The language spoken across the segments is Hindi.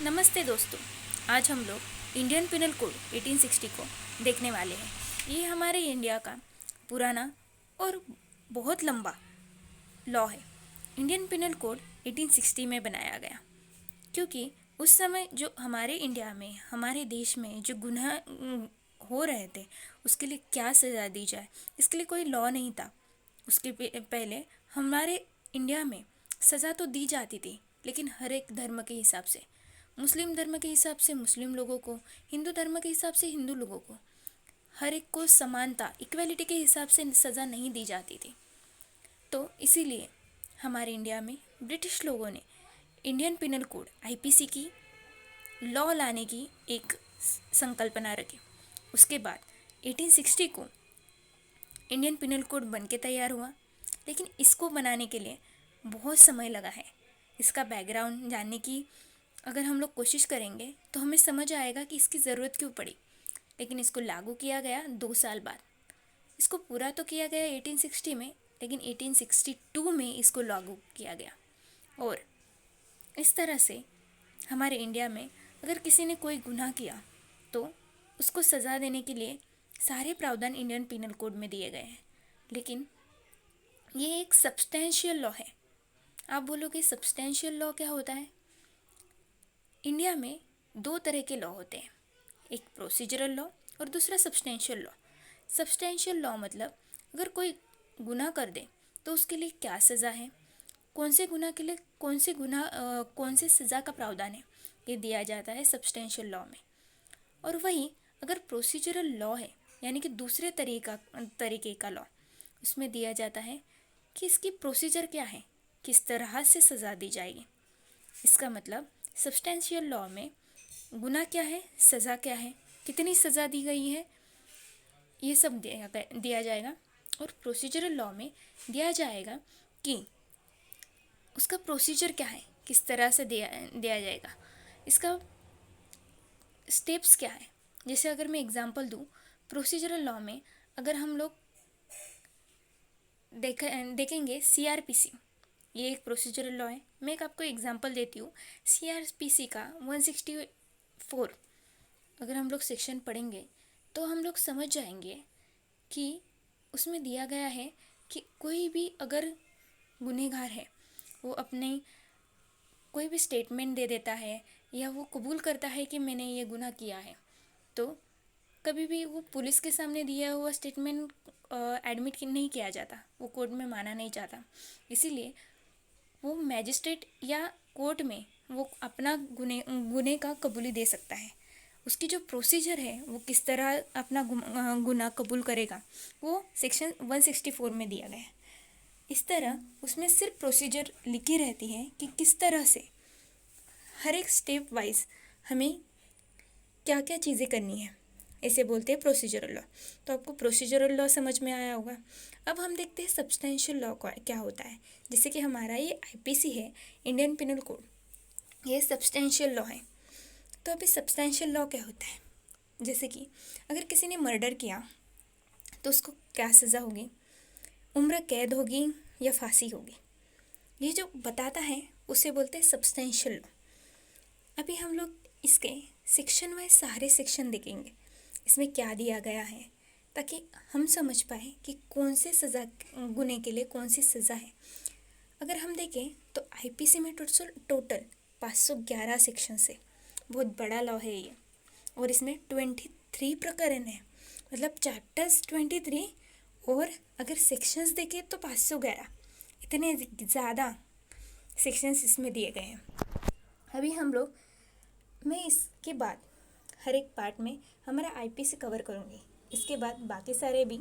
नमस्ते दोस्तों। आज हम लोग इंडियन पिनल कोड 1860 को देखने वाले हैं। ये हमारे इंडिया का पुराना और बहुत लंबा लॉ है। इंडियन पिनल कोड 1860 में बनाया गया क्योंकि उस समय जो हमारे इंडिया में, हमारे देश में जो गुनाह हो रहे थे उसके लिए क्या सज़ा दी जाए, इसके लिए कोई लॉ नहीं था। उसके पहले हमारे इंडिया में सज़ा तो दी जाती थी, लेकिन हर एक धर्म के हिसाब से। मुस्लिम धर्म के हिसाब से मुस्लिम लोगों को, हिंदू धर्म के हिसाब से हिंदू लोगों को, हर एक को समानता, इक्वलिटी के हिसाब से सज़ा नहीं दी जाती थी। तो इसीलिए हमारे इंडिया में ब्रिटिश लोगों ने इंडियन पिनल कोड आईपीसी की लॉ लाने की एक संकल्पना रखी। उसके बाद 1860 को इंडियन पिनल कोड बन के तैयार हुआ, लेकिन इसको बनाने के लिए बहुत समय लगा है। इसका बैकग्राउंड जानने की अगर हम लोग कोशिश करेंगे तो हमें समझ आएगा कि इसकी ज़रूरत क्यों पड़ी। लेकिन इसको लागू किया गया 2 साल बाद। इसको पूरा तो किया गया 1860 में, लेकिन 1862 में इसको लागू किया गया। और इस तरह से हमारे इंडिया में अगर किसी ने कोई गुनाह किया तो उसको सज़ा देने के लिए सारे प्रावधान इंडियन पिनल कोड में दिए गए हैं। लेकिन ये एक सब्सटेंशियल लॉ है। आप बोलोगे सब्सटेंशियल लॉ क्या होता है? इंडिया में 2 तरह के लॉ होते हैं, एक प्रोसीजरल लॉ और दूसरा सब्सटेंशियल लॉ। सब्सटेंशियल लॉ मतलब अगर कोई गुनाह कर दे तो उसके लिए क्या सज़ा है, कौन से गुनाह के लिए कौन से सज़ा का प्रावधान है, ये दिया जाता है सब्सटेंशियल लॉ में। और वहीं अगर प्रोसीजरल लॉ है, यानी कि दूसरे तरीके का लॉ, उसमें दिया जाता है कि इसकी प्रोसीजर क्या है, किस तरह से सज़ा दी जाएगी। इसका मतलब सब्सटेंशियल लॉ में गुनाह क्या है, सज़ा क्या है, कितनी सज़ा दी गई है, ये सब दिया जाएगा। और प्रोसीजरल लॉ में दिया जाएगा कि उसका प्रोसीजर क्या है, किस तरह से दिया जाएगा, इसका स्टेप्स क्या है। जैसे अगर मैं एग्जांपल दूँ, प्रोसीजरल लॉ में अगर हम लोग देखेंगे सीआरपीसी, ये एक प्रोसीजरल लॉ है। मैं एक आपको एग्जांपल देती हूँ। सीआरपीसी का 164 अगर हम लोग सेक्शन पढ़ेंगे तो हम लोग समझ जाएंगे कि उसमें दिया गया है कि कोई भी अगर गुनहगार है, वो अपने कोई भी स्टेटमेंट दे देता है या वो कबूल करता है कि मैंने ये गुनाह किया है, तो कभी भी वो पुलिस के सामने दिया हुआ स्टेटमेंट एडमिट नहीं किया जाता, वो कोर्ट में माना नहीं जाता। इसीलिए वो मैजिस्ट्रेट या कोर्ट में वो अपना गुने का कबूली दे सकता है। उसकी जो प्रोसीजर है वो किस तरह अपना गुनाह कबूल करेगा, वो सेक्शन 164 में दिया गया है। इस तरह उसमें सिर्फ प्रोसीजर लिखी रहती है कि किस तरह से हर एक स्टेप वाइज हमें क्या क्या चीज़ें करनी है। इसे बोलते हैं प्रोसीजरल लॉ। तो आपको प्रोसीजरल लॉ समझ में आया होगा। अब हम देखते हैं सब्सटेंशियल लॉ क्या होता है। जैसे कि हमारा ये आईपीसी है, इंडियन पिनल कोड, ये सब्सटेंशियल लॉ है। तो अभी सब्सटेंशियल लॉ क्या होता है? जैसे कि अगर किसी ने मर्डर किया तो उसको क्या सज़ा होगी, उम्र कैद होगी या फांसी होगी, ये जो बताता है उसे बोलते हैं सब्सटेंशियल लॉ। अभी हम लोग इसके सेक्शन वाइज सारे सेक्शन देखेंगे, इसमें क्या दिया गया है, ताकि हम समझ पाए कि कौन से सज़ा गुने के लिए कौन सी सज़ा है। अगर हम देखें तो आईपीसी में टोटल 511 सेक्शन है। बहुत बड़ा लॉ है ये। और इसमें 23 प्रकरण है, मतलब चैप्टर्स 23, और अगर सेक्शंस देखें तो 511। इतने ज़्यादा सेक्शंस इसमें दिए गए हैं। अभी हम लोग, मैं इसके बाद हर एक पार्ट में हमारा आईपीसी कवर करूँगी, इसके बाद बाकी सारे भी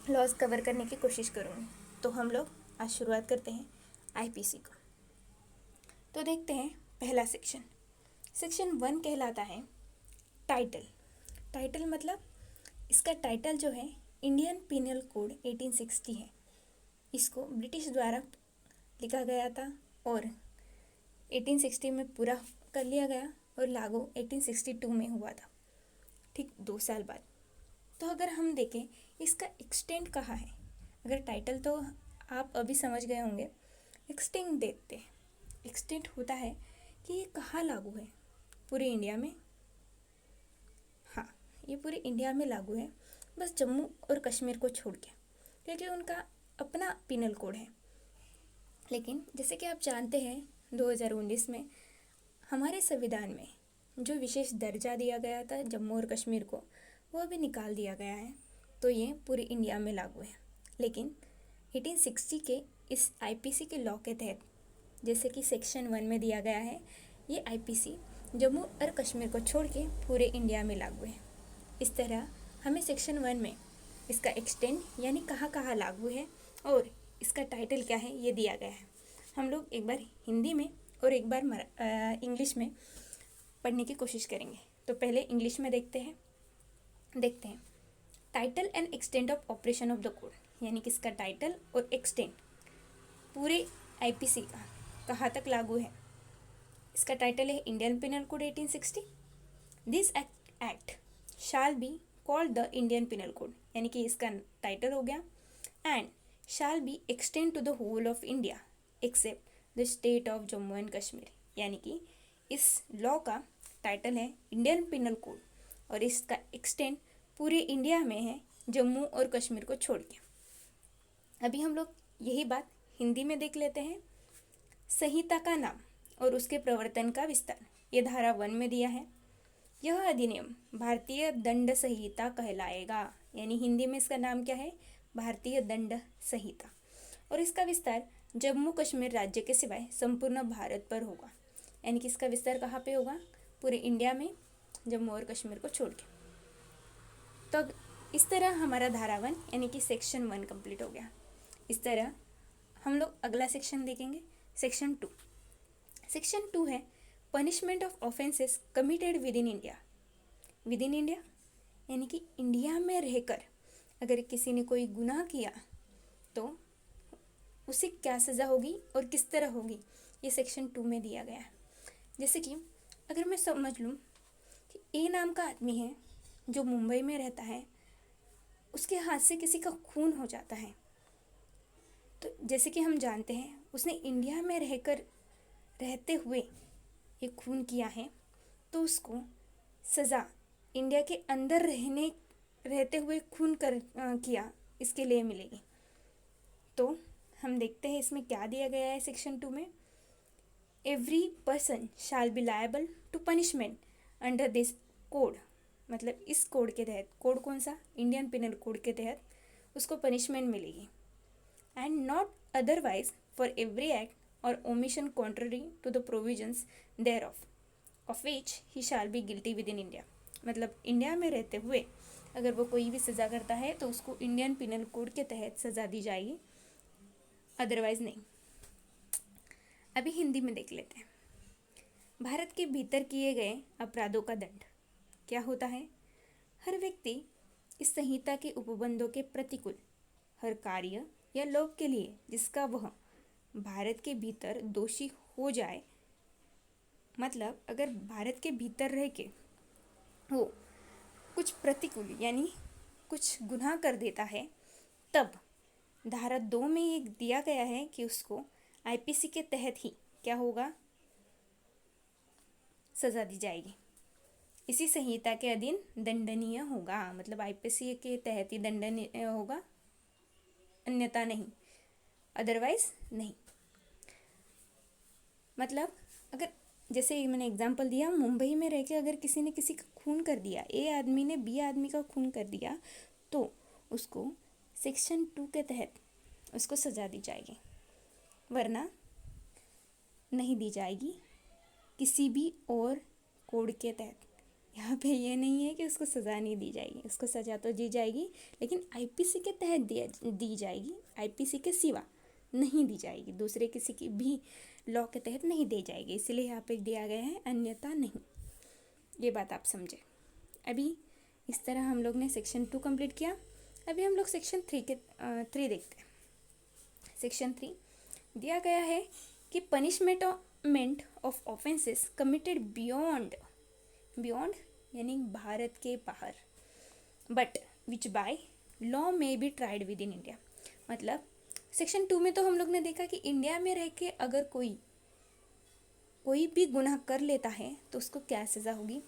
लॉज कवर करने की कोशिश करूँगी। तो हम लोग आज शुरुआत करते हैं आईपीसी को। तो देखते हैं पहला सेक्शन। सेक्शन 1 कहलाता है टाइटल। टाइटल मतलब इसका टाइटल जो है इंडियन पिनल कोड 1860 है। इसको ब्रिटिश द्वारा लिखा गया था और 1860 में पूरा कर लिया गया और लागू 1862 में हुआ था, ठीक 2 साल बाद। तो अगर हम देखें इसका एक्सटेंट कहाँ है, अगर टाइटल तो आप अभी समझ गए होंगे, एक्सटेंट देखते हैं। एक्सटेंट होता है कि ये कहाँ लागू है, पूरे इंडिया में? हाँ, ये पूरे इंडिया में लागू है, बस जम्मू और कश्मीर को छोड़ के, क्योंकि उनका अपना पिनल कोड है। लेकिन जैसे कि आप जानते हैं 2019 में हमारे संविधान में जो विशेष दर्जा दिया गया था जम्मू और कश्मीर को, वो अभी निकाल दिया गया है, तो ये पूरे इंडिया में लागू है। लेकिन 1860 के इस आईपीसी के लॉ के तहत, जैसे कि सेक्शन 1 में दिया गया है, ये आईपीसी जम्मू और कश्मीर को छोड़ के पूरे इंडिया में लागू है। इस तरह हमें सेक्शन 1 में इसका एक्सटेंड यानी कहाँ कहाँ लागू है और इसका टाइटल क्या है ये दिया गया है। हम लोग एक बार हिंदी में और एक बार इंग्लिश में पढ़ने की कोशिश करेंगे। तो पहले इंग्लिश में देखते हैं। Title and extent of operation of the code, यानी कि इसका टाइटल और एक्सटेंट पूरे आईपीसी का कहाँ तक लागू है। इसका टाइटल है Indian Penal Code 1860। This act shall be called the Indian Penal Code, यानी कि इसका टाइटल हो गया, and shall be extend to the whole of India except the state of Jammu and Kashmir, यानी कि इस लॉ का टाइटल है इंडियन पिनल कोड और इसका एक्सटेंड पूरे इंडिया में है, जम्मू और कश्मीर को छोड़ के। अभी हम लोग यही बात हिंदी में देख लेते हैं। संहिता का नाम और उसके प्रवर्तन का विस्तार ये धारा 1 में दिया है। यह अधिनियम भारतीय दंड संहिता कहलाएगा, यानी हिंदी में इसका नाम क्या है, भारतीय दंड संहिता, और इसका विस्तार जम्मू कश्मीर राज्य के सिवाय संपूर्ण भारत पर होगा, यानी कि इसका विस्तार कहाँ पे होगा, पूरे इंडिया में, जम्मू और कश्मीर को छोड़ के। तो इस तरह हमारा धारा 1 यानी कि सेक्शन 1 कंप्लीट हो गया। इस तरह हम लोग अगला सेक्शन देखेंगे, सेक्शन 2। सेक्शन 2 है punishment of offences committed with in India. With in India यानी कि इंडिया में रहकर अगर किसी ने कोई गुनाह किया तो उसे क्या सज़ा होगी और किस तरह होगी, ये सेक्शन 2 में दिया गया है। जैसे कि अगर मैं समझ लूँ कि ए नाम का आदमी है जो मुंबई में रहता है, उसके हाथ से किसी का खून हो जाता है, तो जैसे कि हम जानते हैं उसने इंडिया में रहते हुए ये खून किया है, तो उसको सज़ा इंडिया के अंदर रहते हुए खून किया इसके लिए मिलेगी। तो हम देखते हैं इसमें क्या दिया गया है सेक्शन 2 में। Every person shall be liable to punishment under this code, मतलब इस कोड के तहत, कोड कौन सा, इंडियन पिनल कोड के तहत उसको पनिशमेंट मिलेगी, and not otherwise for every act or omission contrary to the provisions thereof which he shall be guilty within India. मतलब इंडिया में रहते हुए अगर वो कोई भी सज़ा करता है तो उसको इंडियन पिनल कोड के तहत सज़ा दी जाएगी, अदरवाइज नहीं। अभी हिंदी में देख लेते हैं। भारत के भीतर किए गए अपराधों का दंड क्या होता है। हर व्यक्ति इस संहिता के उपबंधों के प्रतिकूल हर कार्य या लोक के लिए जिसका वह भारत के भीतर दोषी हो जाए, मतलब अगर भारत के भीतर रह के वो कुछ प्रतिकूल यानी कुछ गुनाह कर देता है, तब धारा 2 में ये दिया गया है कि उसको आईपीसी के तहत ही क्या होगा, सज़ा दी जाएगी, इसी संहिता के अधीन दंडनीय होगा। मतलब आईपीसी के तहत ही दंडनीय होगा, अन्यथा नहीं, अदरवाइज नहीं। मतलब अगर जैसे मैंने एग्जांपल दिया, मुंबई में रह के अगर किसी ने किसी का खून कर दिया, ए आदमी ने बी आदमी का खून कर दिया, तो उसको सेक्शन 2 के तहत उसको सज़ा दी जाएगी, वरना नहीं दी जाएगी किसी भी और कोड के तहत। यहाँ पे ये नहीं है कि उसको सज़ा नहीं दी जाएगी, उसको सज़ा तो दी जाएगी लेकिन आईपीसी के तहत दी जाएगी, आईपीसी के सिवा नहीं दी जाएगी, दूसरे किसी की भी लॉ के तहत नहीं दी जाएगी, इसलिए यहाँ पे दिया गया है अन्यथा नहीं। ये बात आप समझे। अभी इस तरह हम लोग ने सेक्शन 2 कंप्लीट किया। अभी हम लोग सेक्शन 3 देखते हैं। सेक्शन 3 दिया गया है कि punishment of offences committed beyond यानी भारत के बाहर, बट विच बाय लॉ में B tried with in India. मतलब सेक्शन 2 में तो हम लोग ने देखा कि इंडिया में रह के अगर कोई कोई भी गुनाह कर लेता है तो उसको क्या सज़ा होगी।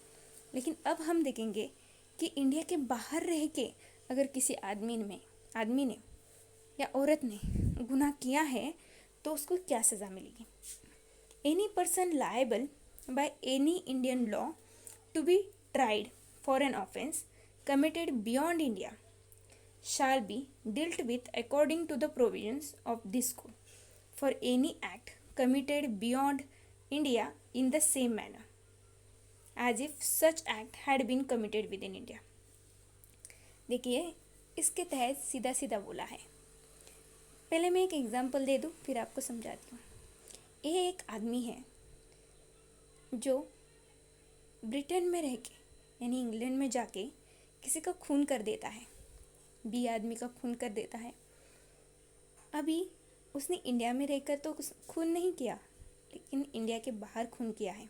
लेकिन अब हम देखेंगे कि इंडिया के बाहर रह के अगर किसी आदमी ने या औरत ने गुनाह किया है तो उसको क्या सज़ा मिलेगी। Any person liable by any Indian law to be tried for an offence committed beyond India shall be dealt with according to the provisions of this code for any act committed beyond India in the same manner as if such act had been committed within India। देखिए इसके तहत सीधा सीधा बोला है। पहले मैं एक एग्जांपल दे दूं फिर आपको समझाती हूँ। ये एक आदमी है जो ब्रिटेन में रह के यानी इंग्लैंड में जाके किसी का खून कर देता है, बी आदमी का खून कर देता है। अभी उसने इंडिया में रहकर तो खून नहीं किया, लेकिन इंडिया के बाहर खून किया है।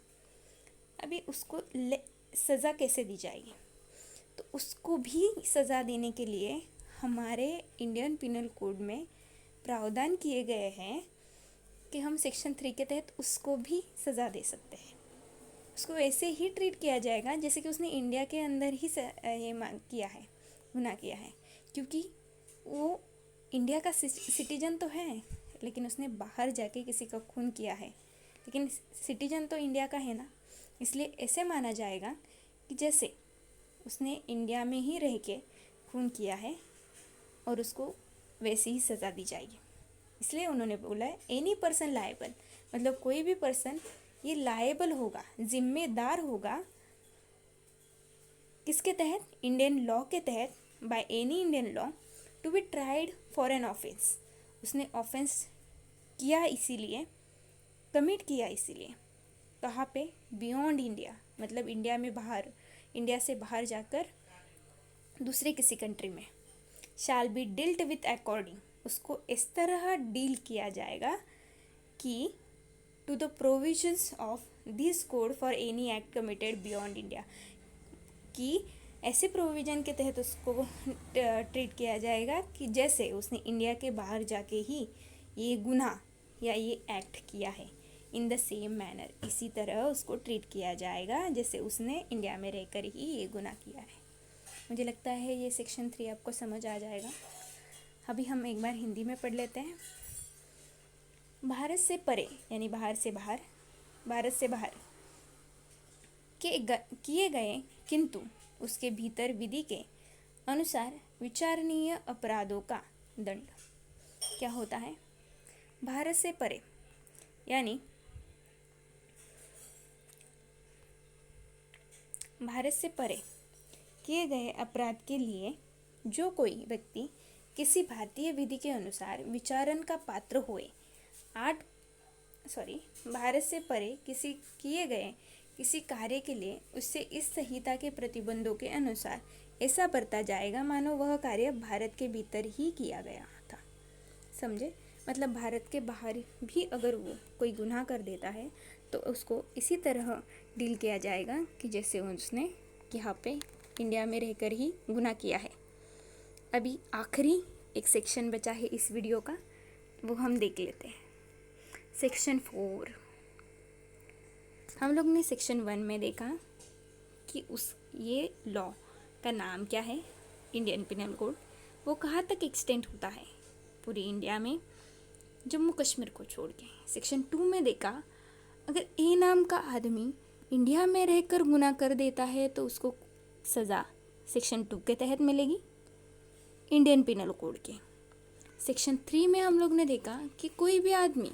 अभी उसको सज़ा कैसे दी जाएगी? तो उसको भी सज़ा देने के लिए हमारे इंडियन पिनल कोड में प्रावधान किए गए हैं कि हम सेक्शन 3 के तहत उसको भी सज़ा दे सकते हैं। उसको ऐसे ही ट्रीट किया जाएगा जैसे कि उसने इंडिया के अंदर ही ये किया है, गुनाह किया है, क्योंकि वो इंडिया का सिटीजन तो है लेकिन उसने बाहर जाके किसी का खून किया है, लेकिन सिटीजन तो इंडिया का है ना, इसलिए ऐसे माना जाएगा कि जैसे उसने इंडिया में ही रह के खून किया है और उसको वैसी ही सज़ा दी जाएगी। इसलिए उन्होंने बोला है एनी पर्सन लायबल, मतलब कोई भी पर्सन ये लायबल होगा, जिम्मेदार होगा, किसके तहत? इंडियन लॉ के तहत, by any Indian law to be tried for an offence. उसने ऑफेंस किया इसीलिए, कमिट किया इसीलिए, कहाँ पे? बियॉन्ड इंडिया, मतलब इंडिया में बाहर, इंडिया से बाहर जाकर दूसरे किसी कंट्री में। Shall be dealt with according, उसको इस तरह डील किया जाएगा कि to the provisions of this code for any act committed beyond India, कि ऐसे प्रोविज़न के तहत उसको ट्रीट किया जाएगा कि जैसे उसने इंडिया के बाहर जाके ही ये गुनाह या ये एक्ट किया है, इन द सेम मैनर, इसी तरह उसको ट्रीट किया जाएगा जैसे उसने इंडिया में रहकर ही ये गुनाह किया है। मुझे लगता है ये सेक्शन 3 आपको समझ आ जाएगा। अभी हम एक बार हिंदी में पढ़ लेते हैं। भारत से परे यानी बाहर से बाहर, भारत से बाहर किए गए किंतु उसके भीतर विधि के अनुसार विचारणीय अपराधों का दंड। क्या होता है? भारत से परे यानी भारत से परे किए गए अपराध के लिए जो कोई व्यक्ति किसी भारतीय विधि के अनुसार विचारण का पात्र होए, भारत से परे किए गए किसी कार्य के लिए उससे इस संहिता के प्रतिबंधों के अनुसार ऐसा बरता जाएगा मानो वह कार्य भारत के भीतर ही किया गया था। समझे? मतलब भारत के बाहर भी अगर वो कोई गुनाह कर देता है तो उसको इसी तरह डील किया जाएगा कि जैसे उसने यहाँ पे इंडिया में रहकर ही गुनाह किया है। अभी आखिरी एक सेक्शन बचा है इस वीडियो का, वो हम देख लेते हैं। सेक्शन 4। हम लोग ने सेक्शन 1 में देखा कि ये लॉ का नाम क्या है, इंडियन पिनल कोड। वो कहाँ तक एक्सटेंड होता है? पूरी इंडिया में, जम्मू कश्मीर को छोड़ के। सेक्शन 2 में देखा अगर ए नाम का आदमी इंडिया में रहकर गुनाह कर देता है तो उसको सज़ा सेक्शन 2 के तहत मिलेगी, इंडियन पिनल कोड के। सेक्शन 3 में हम लोग ने देखा कि कोई भी आदमी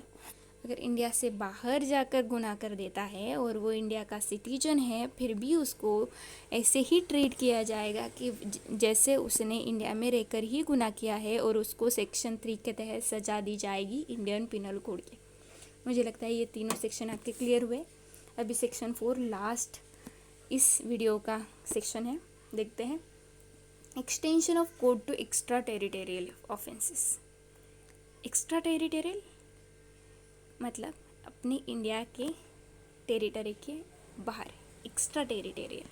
अगर इंडिया से बाहर जाकर गुनाह कर देता है और वो इंडिया का सिटीजन है, फिर भी उसको ऐसे ही ट्रीट किया जाएगा कि जैसे उसने इंडिया में रहकर ही गुनाह किया है और उसको सेक्शन 3 के तहत सज़ा दी जाएगी इंडियन पिनल कोड के। मुझे लगता है ये तीनों सेक्शन आपके क्लियर हुए। अभी सेक्शन 4 लास्ट इस वीडियो का सेक्शन है, देखते हैं। Extension of code to extra territorial offences. Extra territorial मतलब अपनी इंडिया के टेरिटरी के बाहर, एक्स्ट्रा टेरिटोरियल।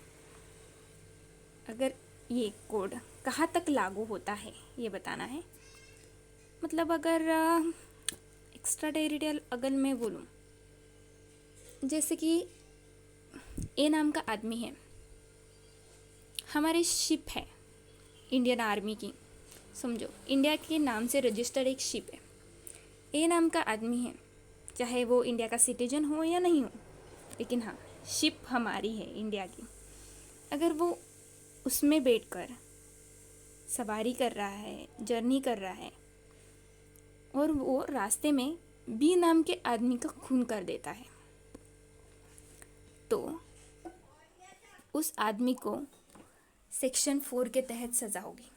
अगर ये कोड कहाँ तक लागू होता है ये बताना है। मतलब अगर एक्स्ट्रा टेरिटोरियल अगर मैं बोलूँ जैसे कि ए नाम का आदमी है, हमारी शिप है इंडियन आर्मी की, समझो इंडिया के नाम से रजिस्टर्ड एक शिप है। ए नाम का आदमी है, चाहे वो इंडिया का सिटीजन हो या नहीं हो, लेकिन हाँ शिप हमारी है इंडिया की। अगर वो उसमें बैठकर सवारी कर रहा है, जर्नी कर रहा है, और वो रास्ते में बी नाम के आदमी का खून कर देता है, तो उस आदमी को सेक्शन 4 के तहत सज़ा होगी।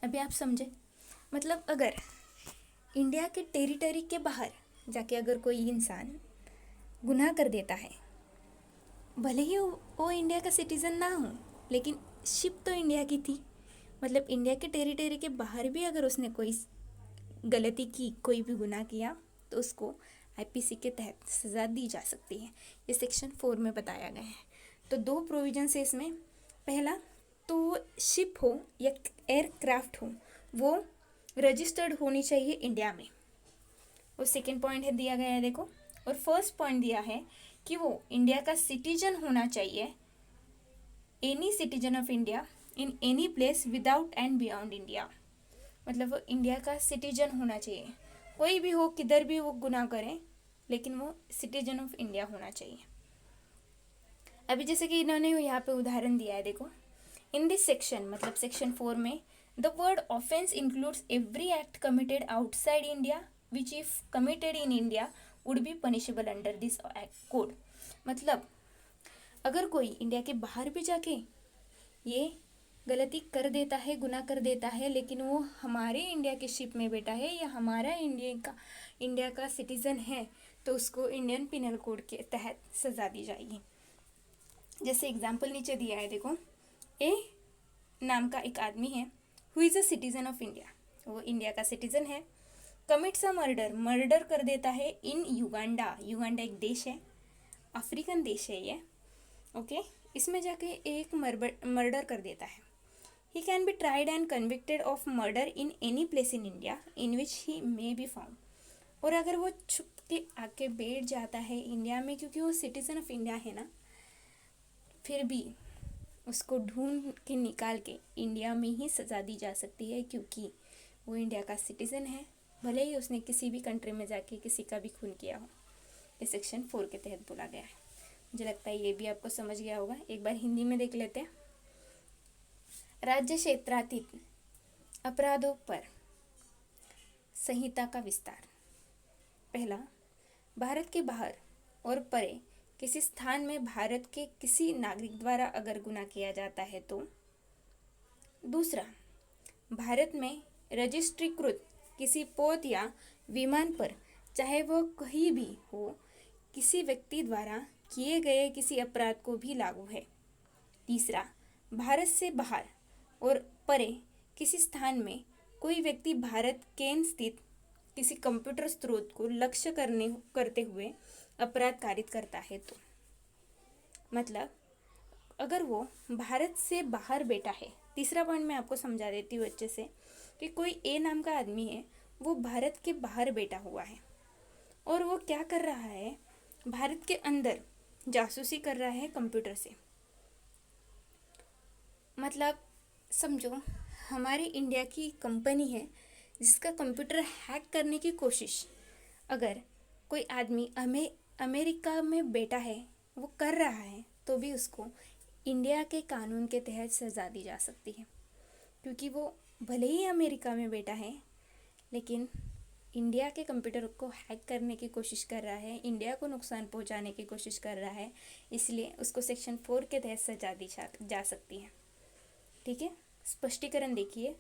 अभी आप समझे, मतलब अगर इंडिया के टेरिटरी के बाहर जाके अगर कोई इंसान गुनाह कर देता है, भले ही वो इंडिया का सिटीज़न ना हो, लेकिन शिप तो इंडिया की थी, मतलब इंडिया के टेरिटरी के बाहर भी अगर उसने कोई गलती की, कोई भी गुनाह किया, तो उसको आईपीसी के तहत सज़ा दी जा सकती है। ये सेक्शन 4 में बताया गया है। तो 2 प्रोविजन है इसमें। पहला तो शिप हो या एयरक्राफ्ट हो, वो रजिस्टर्ड होनी चाहिए इंडिया में, और सेकेंड पॉइंट है दिया गया है देखो। और फर्स्ट पॉइंट दिया है कि वो इंडिया का सिटीजन होना चाहिए, any citizen of India in any place without and beyond India, मतलब वो इंडिया का सिटीजन होना चाहिए, कोई भी हो, किधर भी वो गुनाह करे, लेकिन वो सिटीजन ऑफ इंडिया होना चाहिए। अभी जैसे कि इन्होंने यहाँ पे उदाहरण दिया है देखो, इन दिस सेक्शन, मतलब सेक्शन 4 में, the word offence includes every act committed outside India which if committed in India would be punishable under this act code. मतलब अगर कोई इंडिया के बाहर भी जाके ये गलती कर देता है, गुनाह कर देता है, लेकिन वो हमारे इंडिया के शिप में बैठा है या हमारा इंडिया का सिटीज़न है, तो उसको इंडियन पिनल कोड के तहत सज़ा दी जाएगी। जैसे एग्जाम्पल नीचे दिया है देखो, ए नाम का एक आदमी है, who is a citizen of India, वो इंडिया का सिटीज़न है, कमिट्स अ मर्डर कर देता है इन युगांडा। युगांडा एक देश है, अफ्रीकन देश है ये, ओके। इसमें जाके एक मर्डर कर देता है। He can be tried and convicted of murder in any place in India in which he may be found. और अगर वो छुप के आके बैठ जाता है इंडिया में, क्योंकि वो सिटीज़न ऑफ इंडिया है ना, फिर भी उसको ढूंढ के निकाल के इंडिया में ही सज़ा दी जा सकती है, क्योंकि वो इंडिया का सिटीज़न है, भले ही उसने किसी भी कंट्री में जाके किसी का भी खून किया हो। ये सेक्शन 4 के तहत बोला गया है। मुझे लगता है ये भी आपको समझ गया होगा। एक बार हिंदी में देख लेते हैं। राज्य क्षेत्रातीत अपराधों पर संहिता का विस्तार। पहला, भारत के बाहर और परे किसी स्थान में भारत के किसी नागरिक द्वारा अगर गुनाह किया जाता है तो। दूसरा, भारत में रजिस्ट्रीकृत किसी पोत या विमान पर, चाहे वो कहीं भी हो, किसी व्यक्ति द्वारा किए गए किसी अपराध को भी लागू है। तीसरा, भारत से बाहर और परे किसी स्थान में कोई व्यक्ति भारत केंद्र स्थित किसी कंप्यूटर स्रोत को लक्ष्य करते हुए अपराध कारित करता है तो। मतलब अगर वो भारत से बाहर बैठा है, तीसरा पॉइंट मैं आपको समझा देती हूँ अच्छे से, कि कोई ए नाम का आदमी है, वो भारत के बाहर बैठा हुआ है और वो क्या कर रहा है, भारत के अंदर जासूसी कर रहा है कंप्यूटर से। मतलब समझो हमारी इंडिया की कंपनी है जिसका कंप्यूटर हैक करने की कोशिश अगर कोई आदमी अमेरिका में बैठा है वो कर रहा है, तो भी उसको इंडिया के कानून के तहत सज़ा दी जा सकती है, क्योंकि वो भले ही अमेरिका में बैठा है लेकिन इंडिया के कंप्यूटर को हैक करने की कोशिश कर रहा है, इंडिया को नुकसान पहुंचाने की कोशिश कर रहा है, इसलिए उसको सेक्शन 4 के तहत सजा दी जा सकती है। ठीक है, स्पष्टीकरण देखिए।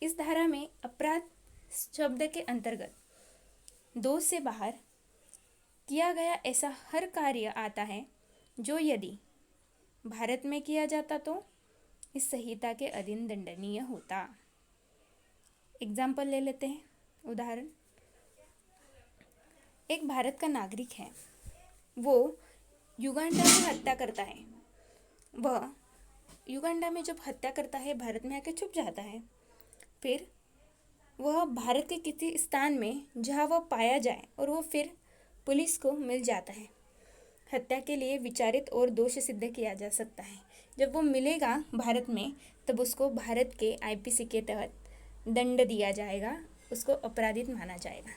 इस धारा में अपराध शब्द के अंतर्गत दोष से बाहर किया गया ऐसा हर कार्य आता है जो यदि भारत में किया जाता तो इस संहिता के अधीन दंडनीय होता। एग्जाम्पल ले लेते हैं, उदाहरण। एक भारत का नागरिक है, वो युगांडा में हत्या करता है। वह युगांडा में जब हत्या करता है, भारत में आके छुप जाता है, फिर वह भारत के किसी स्थान में जहाँ वह पाया जाए और वो फिर पुलिस को मिल जाता है, हत्या के लिए विचारित और दोष सिद्ध किया जा सकता है। जब वो मिलेगा भारत में तब उसको भारत के आईपीसी के तहत दंड दिया जाएगा, उसको अपराधित माना जाएगा।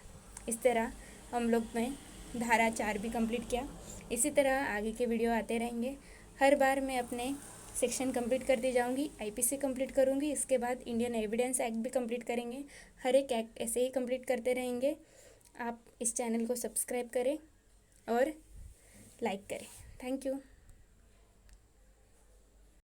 इस तरह हम लोग ने धारा 4 भी कंप्लीट किया। इसी तरह आगे के वीडियो आते रहेंगे। हर बार मैं अपने सेक्शन कंप्लीट करती जाऊंगी, आईपीसी कंप्लीट करूंगी, इसके बाद इंडियन एविडेंस एक्ट भी कंप्लीट करेंगे। हर एक एक्ट ऐसे ही कंप्लीट करते रहेंगे। आप इस चैनल को सब्सक्राइब करें और लाइक करें। Thank you.